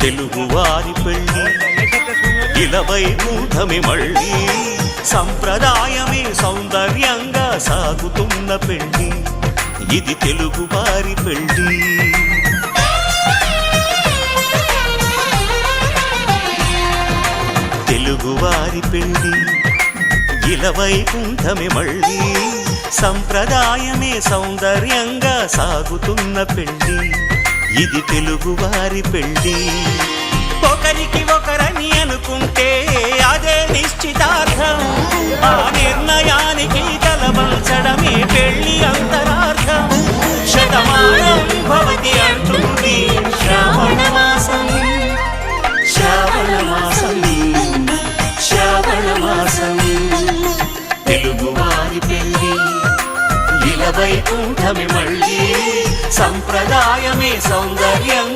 తెలుగువారి పెళ్ళి ఇలవైకుంఠమే మళ్ళీ సంప్రదాయమే సౌందర్యంగా సాగుతున్న పెళ్ళి ఇది తెలుగువారి పెళ్ళి తెలుగువారి పెళ్ళి ఇలవైకుంఠమే మళ్ళీ సంప్రదాయమే సౌందర్యంగా సాగుతున్న పెళ్ళి ఇది తెలుగువారి పెళ్ళి ఒకరికి ఒకరని అనుకుంటే అదే నిశ్చితార్థం ఆ నిర్ణయానికి తలవంచడమే పెళ్ళి అంతరార్థం శతమానం భవతి అంటుంది శ్రావణమాసం శ్రావణమాసం శ్రావణమాసం తెలుగువారి పెళ్ళి ఇలవైకుంఠమే మళ్ళీ సంప్రదాయమే సౌందర్యం